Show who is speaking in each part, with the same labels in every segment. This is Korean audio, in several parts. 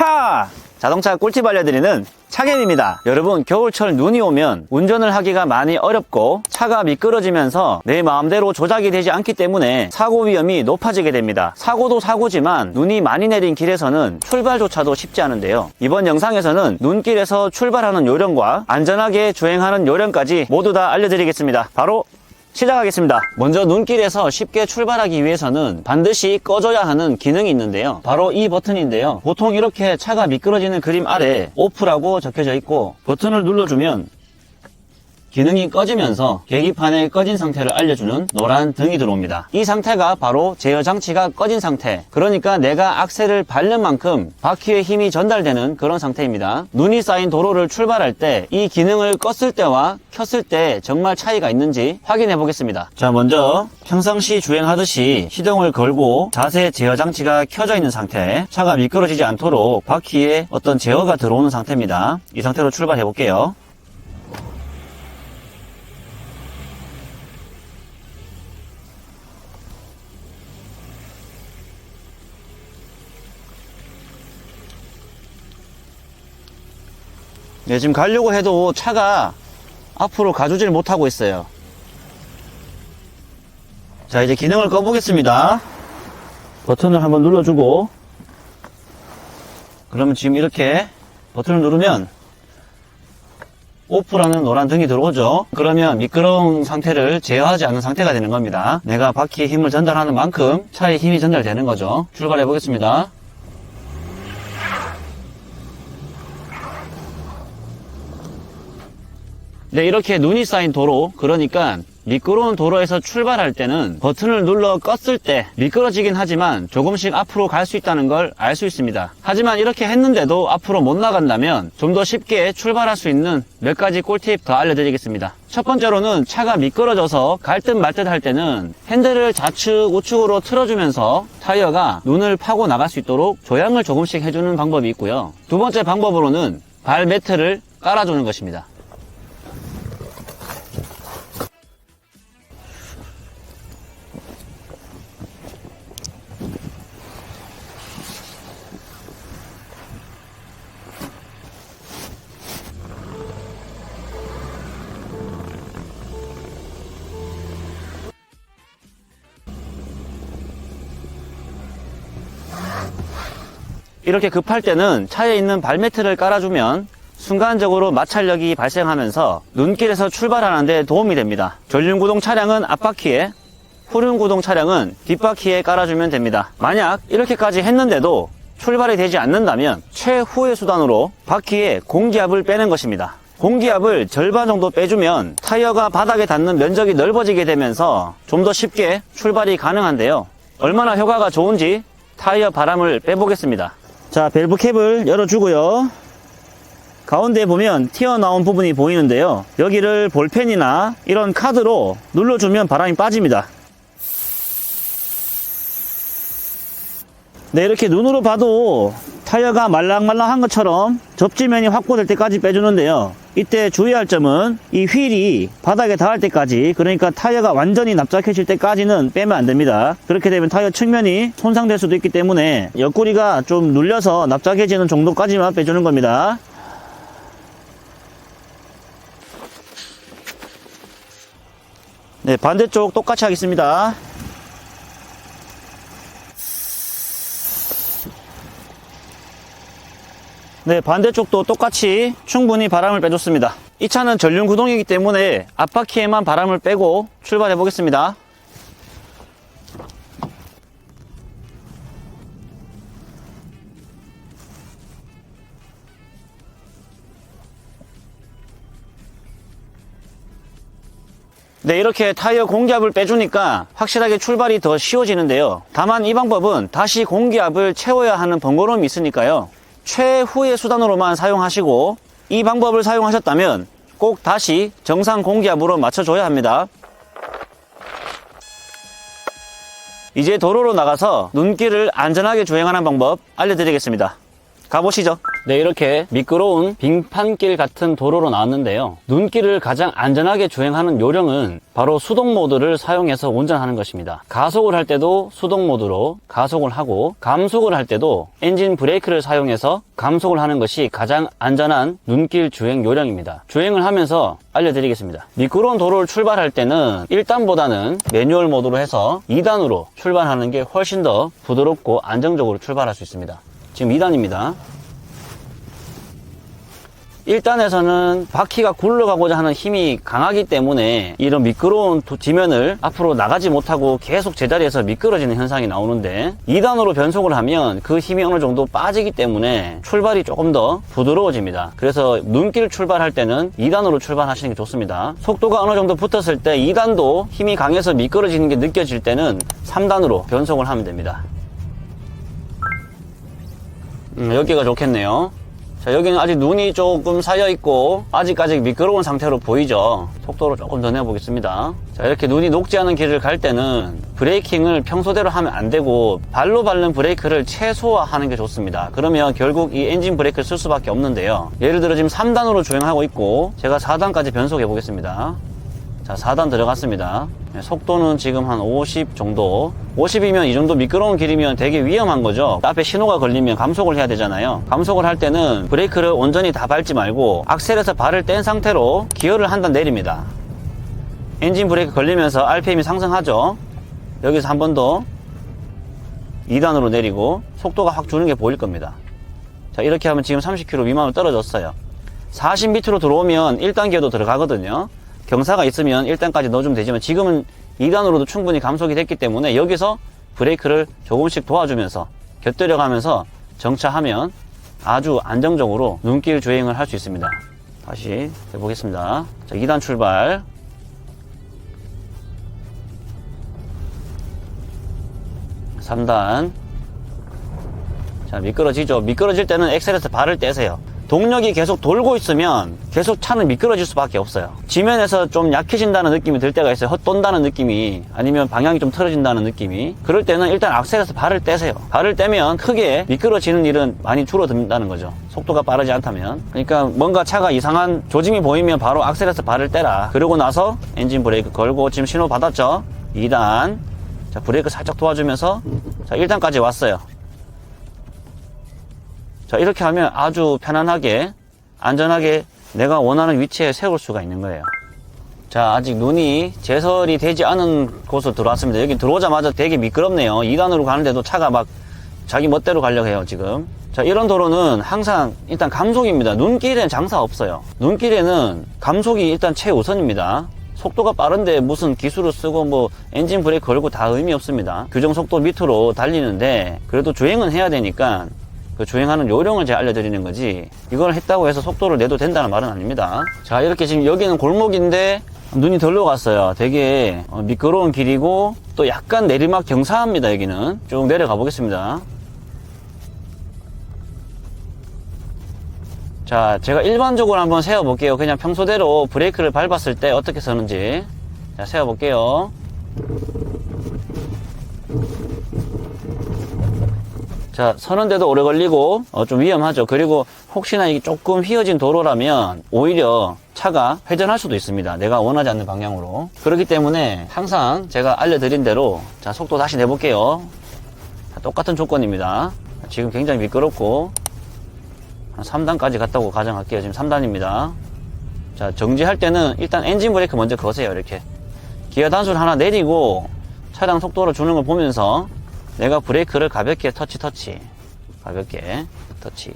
Speaker 1: 차! 자동차 꿀팁 알려드리는 차겜입니다. 여러분, 겨울철 눈이 오면 운전을 하기가 많이 어렵고 차가 미끄러지면서 내 마음대로 조작이 되지 않기 때문에 사고 위험이 높아지게 됩니다. 사고도 사고지만 눈이 많이 내린 길에서는 출발조차도 쉽지 않은데요. 이번 영상에서는 눈길에서 출발하는 요령과 안전하게 주행하는 요령까지 모두 다 알려드리겠습니다. 바로 시작하겠습니다. 먼저 눈길에서 쉽게 출발하기 위해서는 반드시 꺼줘야 하는 기능이 있는데요. 바로 이 버튼인데요. 보통 이렇게 차가 미끄러지는 그림 아래 오프라고 적혀져 있고 버튼을 눌러주면 기능이 꺼지면서 계기판에 꺼진 상태를 알려주는 노란 등이 들어옵니다. 이 상태가 바로 제어 장치가 꺼진 상태, 그러니까 내가 악셀을 밟는 만큼 바퀴에 힘이 전달되는 그런 상태입니다. 눈이 쌓인 도로를 출발할 때 이 기능을 껐을 때와 켰을 때 정말 차이가 있는지 확인해 보겠습니다. 자, 먼저 평상시 주행하듯이 시동을 걸고 자세 제어 장치가 켜져 있는 상태, 차가 미끄러지지 않도록 바퀴에 어떤 제어가 들어오는 상태입니다. 이 상태로 출발해 볼게요. 네, 지금 가려고 해도 차가 앞으로 가주질 못하고 있어요. 자, 이제 기능을 꺼보겠습니다. 버튼을 한번 눌러주고, 그러면 지금 이렇게 버튼을 누르면 오프라는 노란 등이 들어오죠. 그러면 미끄러운 상태를 제어하지 않는 상태가 되는 겁니다. 내가 바퀴에 힘을 전달하는 만큼 차에 힘이 전달되는 거죠. 출발해 보겠습니다. 네, 이렇게 눈이 쌓인 도로, 그러니까 미끄러운 도로에서 출발할 때는 버튼을 눌러 껐을 때 미끄러지긴 하지만 조금씩 앞으로 갈 수 있다는 걸 알 수 있습니다. 하지만 이렇게 했는데도 앞으로 못 나간다면 좀 더 쉽게 출발할 수 있는 몇 가지 꿀팁 더 알려드리겠습니다. 첫 번째로는 차가 미끄러져서 갈 듯 말 듯 할 때는 핸들을 좌측 우측으로 틀어주면서 타이어가 눈을 파고 나갈 수 있도록 조향을 조금씩 해주는 방법이 있고요. 두 번째 방법으로는 발 매트를 깔아주는 것입니다. 이렇게 급할 때는 차에 있는 발매트를 깔아주면 순간적으로 마찰력이 발생하면서 눈길에서 출발하는 데 도움이 됩니다. 전륜구동 차량은 앞바퀴에, 후륜구동 차량은 뒷바퀴에 깔아주면 됩니다. 만약 이렇게까지 했는데도 출발이 되지 않는다면 최후의 수단으로 바퀴에 공기압을 빼는 것입니다. 공기압을 절반 정도 빼주면 타이어가 바닥에 닿는 면적이 넓어지게 되면서 좀 더 쉽게 출발이 가능한데요. 얼마나 효과가 좋은지 타이어 바람을 빼보겠습니다. 자, 밸브 캡을 열어주고요. 가운데 보면 튀어나온 부분이 보이는데요. 여기를 볼펜이나 이런 카드로 눌러주면 바람이 빠집니다. 네, 이렇게 눈으로 봐도 타이어가 말랑말랑한 것처럼 접지면이 확보될 때까지 빼주는데요. 이때 주의할 점은 이 휠이 바닥에 닿을 때까지, 그러니까 타이어가 완전히 납작해질 때까지는 빼면 안 됩니다. 그렇게 되면 타이어 측면이 손상될 수도 있기 때문에 옆구리가 좀 눌려서 납작해지는 정도까지만 빼주는 겁니다. 네, 반대쪽 똑같이 하겠습니다. 네, 반대쪽도 똑같이 충분히 바람을 빼줬습니다. 이 차는 전륜 구동이기 때문에 앞바퀴에만 바람을 빼고 출발해 보겠습니다. 네, 이렇게 타이어 공기압을 빼주니까 확실하게 출발이 더 쉬워지는데요. 다만 이 방법은 다시 공기압을 채워야 하는 번거로움이 있으니까요. 최후의 수단으로만 사용하시고, 이 방법을 사용하셨다면 꼭 다시 정상 공기압으로 맞춰줘야 합니다. 이제 도로로 나가서 눈길을 안전하게 주행하는 방법 알려드리겠습니다. 가보시죠. 네, 이렇게 미끄러운 빙판길 같은 도로로 나왔는데요. 눈길을 가장 안전하게 주행하는 요령은 바로 수동 모드를 사용해서 운전하는 것입니다. 가속을 할 때도 수동 모드로 가속을 하고, 감속을 할 때도 엔진 브레이크를 사용해서 감속을 하는 것이 가장 안전한 눈길 주행 요령입니다. 주행을 하면서 알려드리겠습니다. 미끄러운 도로를 출발할 때는 1단보다는 매뉴얼 모드로 해서 2단으로 출발하는 게 훨씬 더 부드럽고 안정적으로 출발할 수 있습니다. 지금 2단입니다. 1단에서는 바퀴가 굴러가고자 하는 힘이 강하기 때문에 이런 미끄러운 지면을 앞으로 나가지 못하고 계속 제자리에서 미끄러지는 현상이 나오는데, 2단으로 변속을 하면 그 힘이 어느 정도 빠지기 때문에 출발이 조금 더 부드러워집니다. 그래서 눈길 출발할 때는 2단으로 출발하시는 게 좋습니다. 속도가 어느 정도 붙었을 때 2단도 힘이 강해서 미끄러지는 게 느껴질 때는 3단으로 변속을 하면 됩니다. 여기가 좋겠네요. 자, 여기는 아직 눈이 조금 쌓여있고 아직까지 미끄러운 상태로 보이죠. 속도를 조금 더 내보겠습니다. 자, 이렇게 눈이 녹지 않은 길을 갈 때는 브레이킹을 평소대로 하면 안 되고 발로 밟는 브레이크를 최소화하는 게 좋습니다. 그러면 결국 이 엔진 브레이크를 쓸 수밖에 없는데요. 예를 들어 지금 3단으로 주행하고 있고 제가 4단까지 변속해 보겠습니다. 자, 4단 들어갔습니다. 속도는 지금 한 50 정도. 50이면 이 정도 미끄러운 길이면 되게 위험한 거죠. 앞에 신호가 걸리면 감속을 해야 되잖아요. 감속을 할 때는 브레이크를 온전히 다 밟지 말고 악셀에서 발을 뗀 상태로 기어를 한 단 내립니다. 엔진 브레이크 걸리면서 RPM이 상승하죠. 여기서 한 번 더 2단으로 내리고 속도가 확 주는 게 보일 겁니다. 자, 이렇게 하면 지금 30km 미만으로 떨어졌어요. 40 밑으로 들어오면 1단 기어도 들어가거든요. 경사가 있으면 1단까지 넣어주면 되지만 지금은 2단으로도 충분히 감속이 됐기 때문에 여기서 브레이크를 조금씩 도와주면서 곁들여가면서 정차하면 아주 안정적으로 눈길 주행을 할 수 있습니다. 다시 해보겠습니다. 자, 2단 출발. (3단) 자, 미끄러지죠. 미끄러질 때는 엑셀에서 발을 떼세요. 동력이 계속 돌고 있으면 계속 차는 미끄러질 수밖에 없어요. 지면에서 좀 약해진다는 느낌이 들 때가 있어요. 헛돈다는 느낌이, 아니면 방향이 좀 틀어진다는 느낌이. 그럴 때는 일단 악셀에서 발을 떼세요. 발을 떼면 크게 미끄러지는 일은 많이 줄어든다는 거죠. 속도가 빠르지 않다면. 그러니까 뭔가 차가 이상한 조짐이 보이면 바로 악셀에서 발을 떼라. 그러고 나서 엔진 브레이크 걸고, 지금 신호 받았죠? 2단. 자, 브레이크 살짝 도와주면서 자, 1단까지 왔어요. 자, 이렇게 하면 아주 편안하게 안전하게 내가 원하는 위치에 세울 수가 있는 거예요. 자, 아직 눈이 제설이 되지 않은 곳으로 들어왔습니다. 여기 들어오자마자 되게 미끄럽네요. 2단으로 가는데도 차가 막 자기 멋대로 가려고 해요, 지금. 자, 이런 도로는 항상 일단 감속입니다. 눈길에는 장사 없어요. 눈길에는 감속이 일단 최우선입니다. 속도가 빠른데 무슨 기술을 쓰고 뭐 엔진 브레이크 걸고 다 의미 없습니다. 규정 속도 밑으로 달리는데 그래도 주행은 해야 되니까 그 주행하는 요령을 제가 알려드리는 거지, 이걸 했다고 해서 속도를 내도 된다는 말은 아닙니다. 자, 이렇게 지금 여기는 골목인데 눈이 덜 녹았어요. 되게 미끄러운 길이고 또 약간 내리막 경사합니다. 여기는 쭉 내려가 보겠습니다. 자, 제가 일반적으로 한번 세워 볼게요. 그냥 평소대로 브레이크를 밟았을 때 어떻게 서는지. 자, 세워 볼게요. 자, 서는데도 오래 걸리고 좀 위험하죠. 그리고 혹시나 이게 조금 휘어진 도로라면 오히려 차가 회전할 수도 있습니다. 내가 원하지 않는 방향으로. 그렇기 때문에 항상 제가 알려드린 대로, 자, 속도 다시 내볼게요. 자, 똑같은 조건입니다. 지금 굉장히 미끄럽고 한 3단까지 갔다고 가정할게요. 지금 3단입니다. 자, 정지할 때는 일단 엔진 브레이크 먼저 거세요. 이렇게 기어 단수를 하나 내리고 차량 속도를 주는 걸 보면서 내가 브레이크를 가볍게 터치 가볍게 터치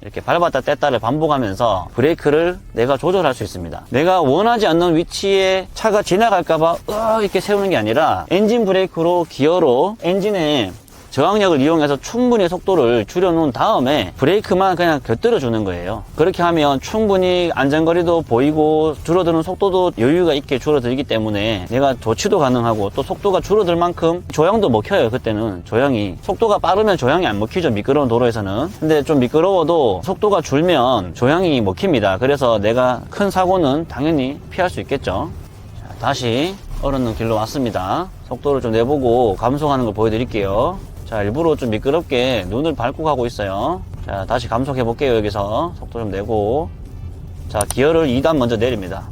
Speaker 1: 이렇게 밟았다 뗐다를 반복하면서 브레이크를 내가 조절할 수 있습니다. 내가 원하지 않는 위치에 차가 지나갈까봐 이렇게 세우는 게 아니라 엔진 브레이크로 기어로 엔진에 저항력을 이용해서 충분히 속도를 줄여놓은 다음에 브레이크만 그냥 곁들여 주는 거예요. 그렇게 하면 충분히 안전거리도 보이고 줄어드는 속도도 여유가 있게 줄어들기 때문에 내가 조치도 가능하고 또 속도가 줄어들 만큼 조향도 먹혀요. 그때는 조향이, 속도가 빠르면 조향이 안 먹히죠. 미끄러운 도로에서는. 근데 좀 미끄러워도 속도가 줄면 조향이 먹힙니다. 그래서 내가 큰 사고는 당연히 피할 수 있겠죠. 자, 다시 얼었는 길로 왔습니다. 속도를 좀 내보고 감속하는 걸 보여드릴게요. 자, 일부러 좀 미끄럽게 눈을 밟고 가고 있어요. 자, 다시 감속해 볼게요. 여기서 속도 좀 내고. 자, 기어를 2단 먼저 내립니다.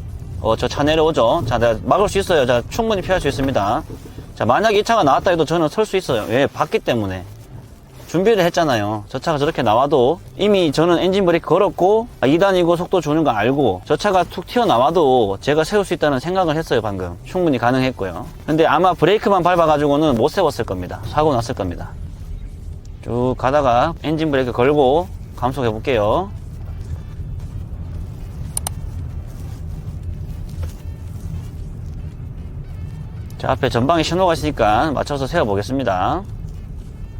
Speaker 1: 저 차 내려오죠. 자, 내가 막을 수 있어요. 자, 충분히 피할 수 있습니다. 자, 만약에 이 차가 나왔다 해도 저는 설 수 있어요. 왜? 봤기 때문에. 준비를 했잖아요. 저 차가 저렇게 나와도 이미 저는 엔진 브레이크 걸었고 2단이고 속도 주는 거 알고 저 차가 툭 튀어나와도 제가 세울 수 있다는 생각을 했어요. 방금 충분히 가능했고요. 근데 아마 브레이크만 밟아가지고는 못 세웠을 겁니다. 사고 났을 겁니다. 쭉 가다가 엔진 브레이크 걸고 감속해 볼게요. 자, 앞에 전방에 신호가 있으니까 맞춰서 세워 보겠습니다.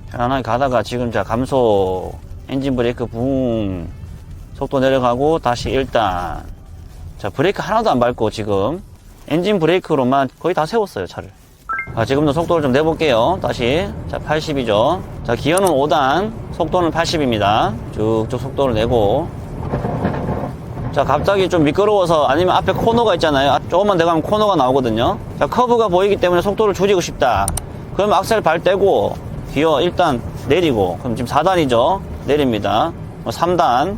Speaker 1: 편안하게 가다가 지금 자, 감속, 엔진 브레이크 붕, 속도 내려가고 다시 1단. 자, 브레이크 하나도 안 밟고 지금 엔진 브레이크로만 거의 다 세웠어요, 차를. 지금도 속도를 좀 내볼게요. 다시. 자, 80이죠. 자, 기어는 5단, 속도는 80입니다. 쭉쭉 속도를 내고. 자, 갑자기 좀 미끄러워서 아니면 앞에 코너가 있잖아요. 조금만 더 가면 코너가 나오거든요. 자, 커브가 보이기 때문에 속도를 줄이고 싶다. 그럼 악셀 발 떼고 기어 일단 내리고, 그럼 지금 4단이죠. 내립니다. 3단.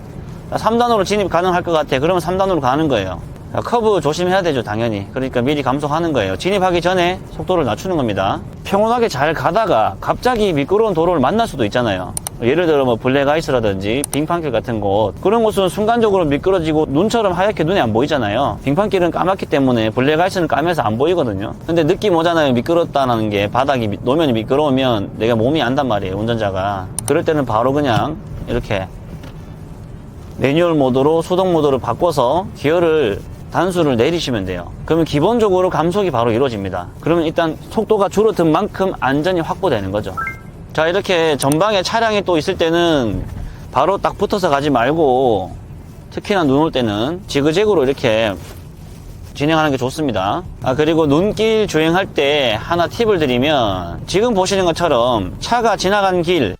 Speaker 1: 3단으로 진입 가능할 것 같아. 그러면 3단으로 가는 거예요. 자, 커브 조심해야 되죠, 당연히. 그러니까 미리 감속하는 거예요. 진입하기 전에 속도를 낮추는 겁니다. 평온하게 잘 가다가 갑자기 미끄러운 도로를 만날 수도 있잖아요. 예를 들어 뭐 블랙아이스라든지 빙판길 같은 곳, 그런 곳은 순간적으로 미끄러지고 눈처럼 하얗게 눈에 안 보이잖아요. 빙판길은 까맣기 때문에 블랙아이스는 까매서 안 보이거든요. 근데 느낌 오잖아요. 미끄럽다는 게. 바닥이 노면이 미끄러우면 내가 몸이 안단 말이에요, 운전자가. 그럴 때는 바로 그냥 이렇게 매뉴얼 모드로 수동 모드로 바꿔서 기어를 단수를 내리시면 돼요. 그러면 기본적으로 감속이 바로 이루어집니다. 그러면 일단 속도가 줄어든 만큼 안전이 확보되는 거죠. 자, 이렇게 전방에 차량이 또 있을 때는 바로 딱 붙어서 가지 말고, 특히나 눈 올 때는 지그재그로 이렇게 진행하는 게 좋습니다. 그리고 눈길 주행할 때 하나 팁을 드리면, 지금 보시는 것처럼 차가 지나간 길,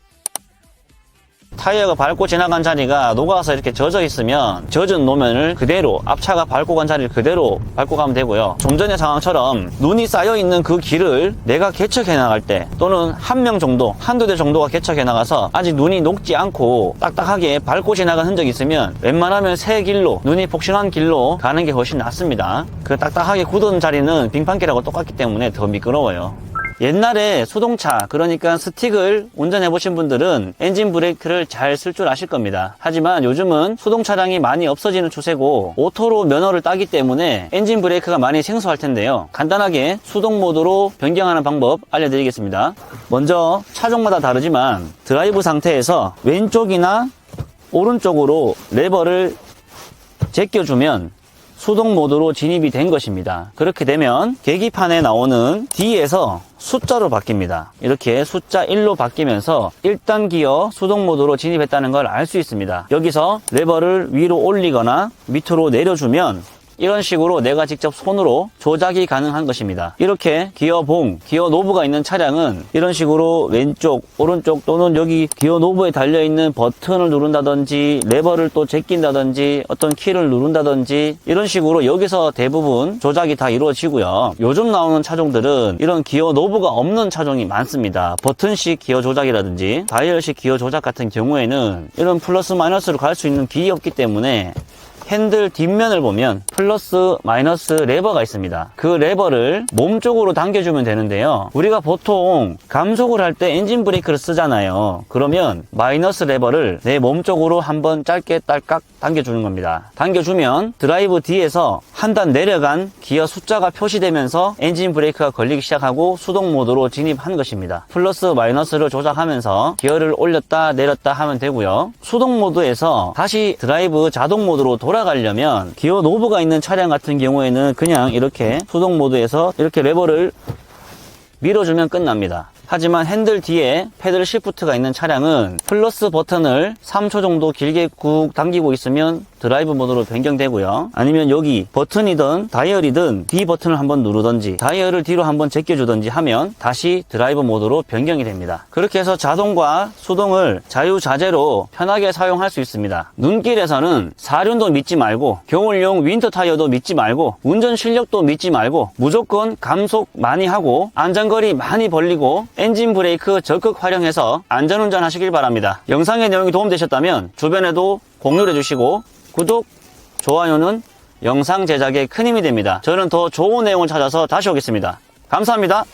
Speaker 1: 타이어가 밟고 지나간 자리가 녹아서 이렇게 젖어 있으면 젖은 노면을 그대로 앞차가 밟고 간 자리를 그대로 밟고 가면 되고요. 좀 전의 상황처럼 눈이 쌓여 있는 그 길을 내가 개척해 나갈 때, 또는 한 명 정도, 한두 대 정도가 개척해 나가서 아직 눈이 녹지 않고 딱딱하게 밟고 지나간 흔적이 있으면 웬만하면 새 길로, 눈이 폭신한 길로 가는 게 훨씬 낫습니다. 그 딱딱하게 굳은 자리는 빙판길하고 똑같기 때문에 더 미끄러워요. 옛날에 수동차, 그러니까 스틱을 운전해 보신 분들은 엔진 브레이크를 잘 쓸 줄 아실 겁니다. 하지만 요즘은 수동 차량이 많이 없어지는 추세고 오토로 면허를 따기 때문에 엔진 브레이크가 많이 생소할 텐데요. 간단하게 수동 모드로 변경하는 방법 알려드리겠습니다. 먼저 차종마다 다르지만 드라이브 상태에서 왼쪽이나 오른쪽으로 레버를 제껴주면 수동 모드로 진입이 된 것입니다. 그렇게 되면 계기판에 나오는 D에서 숫자로 바뀝니다. 이렇게 숫자 1로 바뀌면서 1단 기어 수동 모드로 진입했다는 걸 알 수 있습니다. 여기서 레버를 위로 올리거나 밑으로 내려주면 이런 식으로 내가 직접 손으로 조작이 가능한 것입니다. 이렇게 기어봉, 기어 노브가 있는 차량은 이런 식으로 왼쪽, 오른쪽 또는 여기 기어 노브에 달려있는 버튼을 누른다든지 레버를 또 제낀다든지 어떤 키를 누른다든지 이런 식으로 여기서 대부분 조작이 다 이루어지고요. 요즘 나오는 차종들은 이런 기어 노브가 없는 차종이 많습니다. 버튼식 기어 조작이라든지 다이얼식 기어 조작 같은 경우에는 이런 플러스 마이너스로 갈 수 있는 길이 없기 때문에 핸들 뒷면을 보면 플러스 마이너스 레버가 있습니다. 그 레버를 몸쪽으로 당겨주면 되는데요. 우리가 보통 감속을 할 때 엔진 브레이크를 쓰잖아요. 그러면 마이너스 레버를 내 몸쪽으로 한번 짧게 딸깍 당겨주는 겁니다. 당겨주면 드라이브 D에서 한 단 내려간 기어 숫자가 표시되면서 엔진 브레이크가 걸리기 시작하고 수동 모드로 진입한 것입니다. 플러스 마이너스를 조작하면서 기어를 올렸다 내렸다 하면 되고요. 수동 모드에서 다시 드라이브 자동 모드로 돌아가려면 기어 노브가 있는 차량 같은 경우에는 그냥 이렇게 수동 모드에서 이렇게 레버를 밀어주면 끝납니다. 하지만 핸들 뒤에 패들 시프트가 있는 차량은 플러스 버튼을 3초 정도 길게 꾹 당기고 있으면 드라이브 모드로 변경되고요. 아니면 여기 버튼이든 다이얼이든 D 버튼을 한번 누르든지 다이얼을 뒤로 한번 제껴주든지 하면 다시 드라이브 모드로 변경이 됩니다. 그렇게 해서 자동과 수동을 자유자재로 편하게 사용할 수 있습니다. 눈길에서는 사륜도 믿지 말고 겨울용 윈터 타이어도 믿지 말고 운전 실력도 믿지 말고 무조건 감속 많이 하고 안전거리 많이 벌리고 엔진 브레이크 적극 활용해서 안전운전 하시길 바랍니다. 영상의 내용이 도움되셨다면 주변에도 공유를 해주시고 구독, 좋아요는 영상 제작에 큰 힘이 됩니다. 저는 더 좋은 내용을 찾아서 다시 오겠습니다. 감사합니다.